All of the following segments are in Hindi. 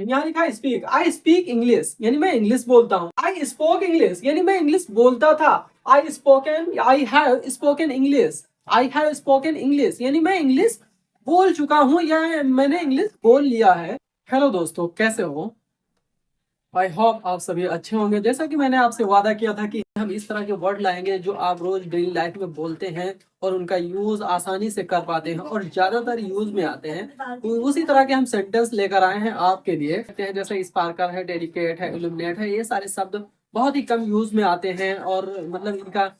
यहाँ लिखा है स्पीक, आई स्पीक इंग्लिश यानी मैं इंग्लिश बोलता हूँ। आई स्पोक इंग्लिश यानी मैं इंग्लिश बोलता था। I spoken, I have spoken English, I have spoken English यानी मैं इंग्लिश बोल चुका हूँ या मैंने इंग्लिश बोल लिया है। हेलो दोस्तों, कैसे हो? आई होप आप सभी अच्छे होंगे। जैसा कि मैंने आपसे वादा किया था कि हम इस तरह के वर्ड लाएंगे जो आप रोज डेली लाइफ में बोलते हैं और उनका यूज आसानी से कर पाते हैं और ज्यादातर यूज में आते हैं। तो उसी तरह के हम सेंटेंस लेकर आए हैं आपके लिए। जैसे स्पार्कल है, डेडिकेट है, इल्यूमिनेट है, ये सारे शब्द बहुत ही कम यूज में आते हैं और मतलब इनका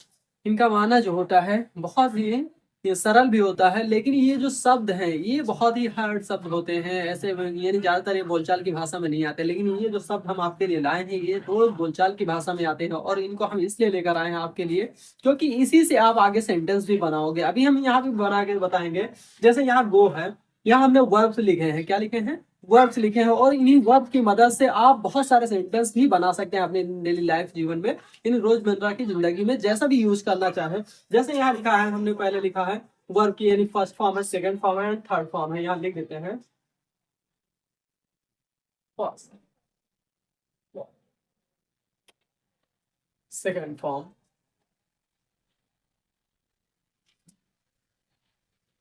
इनका माना जो होता है बहुत ही ये सरल भी होता है, लेकिन ये जो शब्द हैं ये बहुत ही हार्ड शब्द होते हैं। ऐसे यानी ज्यादातर ये बोलचाल की भाषा में नहीं आते, लेकिन ये जो शब्द हम आपके लिए लाए हैं ये रोज बोलचाल की भाषा में आते हैं और इनको हम इसलिए लेकर आए हैं आपके लिए क्योंकि इसी से आप आगे सेंटेंस भी बनाओगे। अभी हम यहाँ पे बना के बताएंगे। जैसे यहाँ गो है, यहाँ हमने वर्ब्स लिखे हैं। क्या लिखे हैं? वर्ब्स लिखे हैं और इन्हीं वर्ब की मदद से आप बहुत सारे सेंटेंस भी बना सकते हैं अपने डेली लाइफ जीवन में, इन रोजमर्रा की जिंदगी में जैसा भी यूज करना चाहे। जैसे यहाँ लिखा है, हमने पहले लिखा है वर्ब की यानी फर्स्ट फॉर्म है, सेकंड फॉर्म है एंड थर्ड फॉर्म है। यहाँ लिख देते हैं first, second form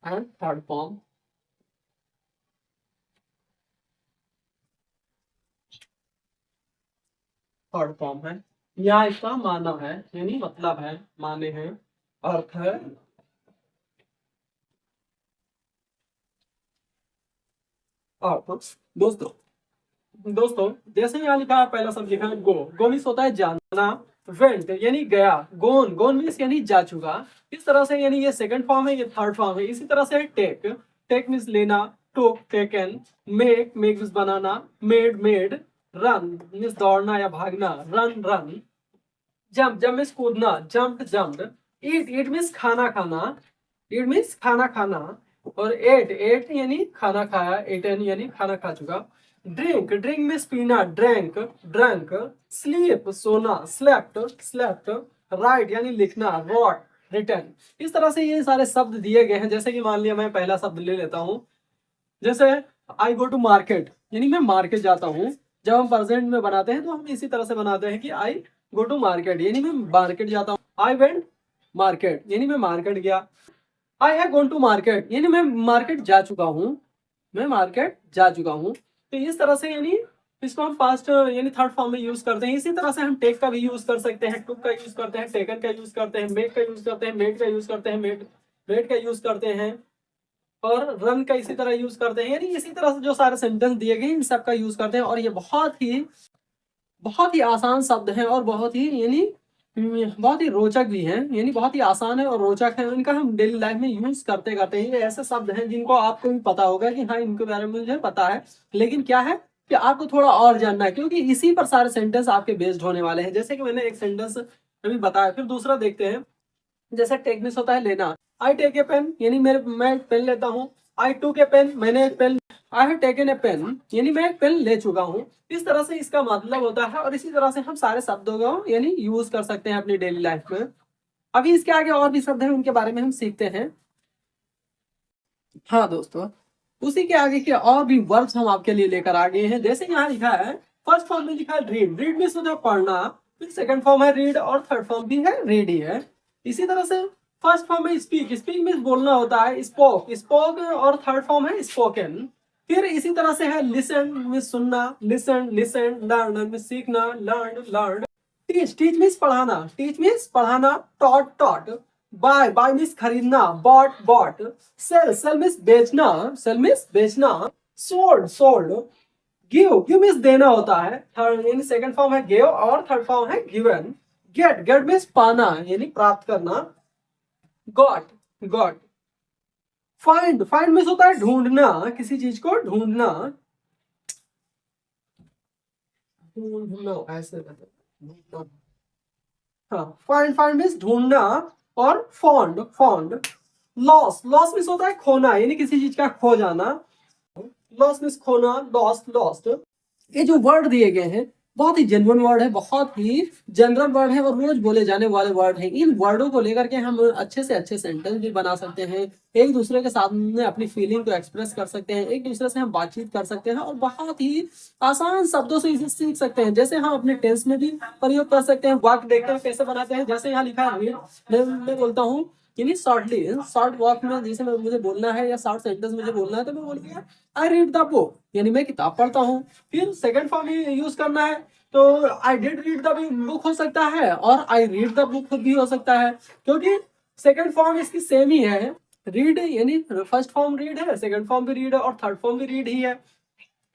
and third form. Third form है। यहाँ इसका माना है यानी मतलब है, माने हैं, अर्थ है, अर्थ। दोस्तों दोस्तों जैसे यहाँ लिखा है, पहला शब्द लिखा है गो। गो मीन्स होता है जाना। वेंट यानी गया। गोन, गोन मीन्स यानी जा चुका। इस तरह से यानी ये सेकंड फॉर्म है, ये थर्ड फॉर्म है। इसी तरह से है टेक। टेक मीन्स लेना। Took, taken. Make, make means बनाना। Made, made. रन मीन्स दौड़ना या भागना, run, run. Jump, jump means कूदना, jump, jump. Eat, eat means खाना खाना, ईट मीन्स खाना खाना। और एट, एट यानी खाना खाया, एटन यानी खाना खा चुका। ड्रिंक, ड्रिंक मीन्स पीना, ड्रैंक, ड्रंक। स्लीप सोना, स्लेप्ट, स्लेप्ट। राइट यानी लिखना, रॉट, रिटन। इस तरह से ये सारे शब्द दिए गए हैं। जैसे कि मान लिया मैं पहला शब्द ले लेता हूँ, जैसे आई गो टू मार्केट यानी मैं मार्केट जाता हूँ। जब हम प्रेजेंट में बनाते हैं तो हम इसी तरह से बनाते हैं कि आई गो टू मार्केट यानी मैं मार्केट जाता हूँ। आई वेंट मार्केट यानी मैं मार्केट गया। I have gone to market यानी मैं मार्केट जा चुका हूँ, मैं मार्केट जा चुका हूँ। तो इस तरह से यानी इसको हम पास्ट यानी थर्ड फॉर्म में यूज करते हैं। इसी तरह से हम टेक का भी यूज कर सकते हैं, टुक का यूज करते हैं, टेकन का यूज करते हैं, मेक का यूज करते हैं, मेड का यूज करते हैं, मेड का यूज करते हैं और रन का इसी तरह यूज करते हैं। यानी इसी तरह से जो सारे सेंटेंस दिए गए इन सब का यूज करते हैं और ये बहुत ही आसान शब्द हैं और बहुत ही यानी बहुत ही रोचक भी हैं। यानी बहुत ही आसान है और रोचक है। इनका हम डेली लाइफ में यूज करते करते हैं। ये ऐसे शब्द हैं जिनको आपको भी पता होगा कि हाँ इनके बारे में मुझे पता है, लेकिन क्या है कि आपको थोड़ा और जानना है क्योंकि इसी पर सारे सेंटेंस आपके बेस्ड होने वाले हैं। जैसे कि मैंने एक सेंटेंस अभी बताया, फिर दूसरा देखते हैं। जैसे टेक मीन्स होता है लेना। आई टेक ए पेन यानी मैं पेन लेता हूँ। आई टूक ए पेन, मैंने एक पेन। I have taken a pen यानी मैं एक पेन ले चुका हूँ। इस तरह से इसका मतलब होता है और इसी तरह से हम सारे शब्दों को यानी यूज कर सकते हैं अपनी डेली लाइफ में। अभी इसके आगे और भी शब्द हैं, उनके बारे में हम सीखते हैं। हाँ दोस्तों, उसी के आगे के और भी वर्ब्स हम आपके लिए लेकर आ गए हैं। जैसे यहाँ लिखा है, फर्स्ट फॉर्म में लिखा है रीड। रीड मीन्स होता है पढ़ना। फिर सेकंड फॉर्म है रीड और थर्ड फॉर्म भी है रीड ही है। इसी तरह से फर्स्ट फॉर्म में स्पीक। स्पीक मीन्स बोलना होता है, स्पोक, स्पोक। और थर्ड फॉर्म है स्पोकन। फिर इसी तरह से है लिसन मीन्स सुनना, लिसन, लिसन। लर्न मीन्स सीखना, learn, learn. Teach, teach means पढ़ाना, टीच मीन्स पढ़ाना। Taught, taught. Buy, buy means खरीदना, bought, bought. Sell, sell means बेचना, सेल मीन्स बेचना। Sold, sold. Give, give means देना होता है। थर्ड यानी सेकंड फॉर्म है गिव और थर्ड फॉर्म है गिवन। गेट, गेट मीन्स पाना यानी प्राप्त करना। Got, got. Find, find means होता है ढूंढना, किसी चीज को ढूंढना, ढूंढना ऐसे ढूंढना। हाँ, फाइंड, फाइंड मीन्स ढूंढना। और fond, fond. Loss, loss means होता है खोना यानी किसी चीज का खो जाना। लॉस मीन्स खोना, लॉस्ट, लॉस्ट। ये जो वर्ड दिए गए हैं बहुत ही जेन्युइन वर्ड है, बहुत ही जनरल वर्ड है और रोज बोले जाने वाले वर्ड है। इन वर्डों को लेकर के हम अच्छे से अच्छे सेंटेंस भी बना सकते हैं, एक दूसरे के सामने अपनी फीलिंग को एक्सप्रेस कर सकते हैं, एक दूसरे से हम बातचीत कर सकते हैं और बहुत ही आसान शब्दों से इसे सीख सकते हैं। जैसे हम अपने टेंस में भी प्रयोग कर सकते हैं। वाक्य देखते हैं कैसे बनाते हैं। जैसे यहाँ लिखा है read, मैं बोलता हूँ यानी शॉर्टली, शॉर्ट वर्क में जैसे मुझे बोलना है या शॉर्ट सेंटेंस मुझे बोलना है तो मैं बोलूंगा आई रीड द बुक, यानी मैं किताब पढ़ता हूँ। फिर सेकंड फॉर्म यूज करना है तो I did read the book हो सकता है और आई रीड द बुक भी हो सकता है, क्योंकि सेकंड फॉर्म इसकी सेम ही है। रीड यानी फर्स्ट फॉर्म रीड है, सेकंड फॉर्म भी रीड है और थर्ड फॉर्म भी रीड ही है।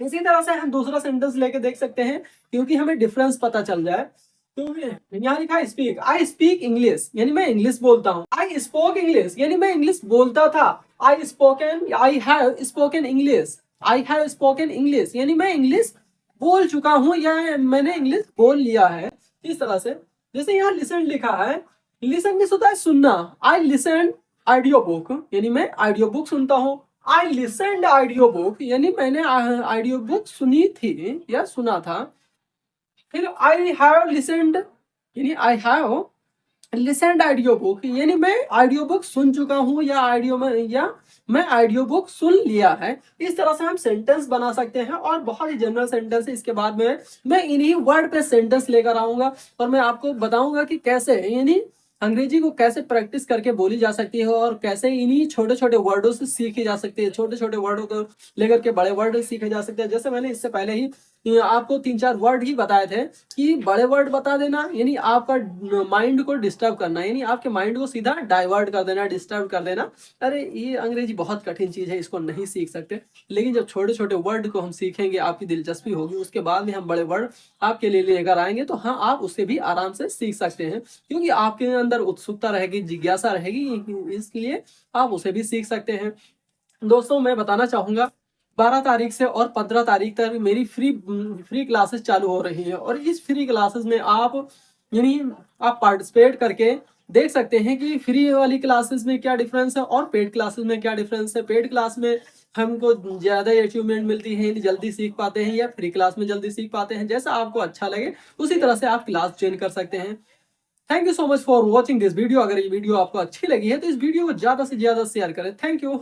इसी तरह से हम दूसरा सेंटेंस लेके देख सकते हैं क्योंकि हमें डिफरेंस पता चल जाए। तो यहाँ लिखा है स्पीक, आई स्पीक इंग्लिश, यानी मैं इंग्लिश बोलता हूँ। आई स्पोक इंग्लिश, यानी मैं इंग्लिश बोलता था। I have spoken English, I have spoken English, यानी मैं इंग्लिश बोल चुका हूँ या मैंने इंग्लिश बोल लिया है। इस तरह से जैसे यहाँ लिसन लिखा है, लिसन मीन्स होता है सुनना। आई लिसन ऑडियो बुक, यानी मैं ऑडियो बुक सुनता हूँ। आई लिसनड ऑडियो बुक, यानी मैंने ऑडियो बुक सुनी थी या सुना था। फिर आई हैव लिसनड, यानी I have listened audio book, यानी मैं ऑडियो बुक सुन चुका हूँ या मैं ऑडियो बुक सुन लिया है। इस तरह से हम सेंटेंस बना सकते हैं और बहुत ही जनरल सेंटेंस है। इसके बाद में मैं इन्हीं वर्ड पे सेंटेंस लेकर आऊंगा और मैं आपको बताऊंगा कि कैसे यानी अंग्रेजी को कैसे प्रैक्टिस करके बोली जा सकती है और कैसे इन्हीं छोटे छोटे वर्डों से सीखी जा सकती है। छोटे छोटे वर्डों को लेकर के बड़े वर्ड सीखे जा सकते हैं। जैसे मैंने इससे पहले ही आपको 3-4 वर्ड ही बताए थे कि बड़े वर्ड बता देना यानी आपका माइंड को डिस्टर्ब करना, यानी आपके माइंड को सीधा डाइवर्ट कर देना, डिस्टर्ब कर देना। अरे ये अंग्रेजी बहुत कठिन चीज है, इसको नहीं सीख सकते। लेकिन जब छोटे छोटे वर्ड को हम सीखेंगे, आपकी दिलचस्पी होगी, उसके बाद में हम बड़े वर्ड आपके लिए लेकर आएंगे तो हाँ आप उससे भी आराम से सीख सकते हैं, क्योंकि आपके अंदर उत्सुकता रहेगी, जिज्ञासा रहेगी, इसलिए आप उसे भी सीख सकते हैं। दोस्तों मैं बताना चाहूंगा 12 तारीख से और 15 तारीख तक मेरी फ्री क्लासेस चालू हो रही है और इस फ्री क्लासेस में आप यानी आप पार्टिसिपेट करके देख सकते हैं कि फ्री वाली क्लासेस में क्या डिफरेंस है और पेड क्लासेस में क्या डिफरेंस है। पेड क्लास में हमको ज्यादा अचीवमेंट मिलती है, जल्दी सीख पाते हैं, या फ्री क्लास में जल्दी सीख पाते हैं। जैसा आपको अच्छा लगे उसी तरह से आप क्लास ज्वाइन कर सकते हैं। Thank you so much for watching this video. अगर ये वीडियो आपको अच्छी लगी है तो इस वीडियो को ज्यादा से ज्यादा शेयर करें। Thank you.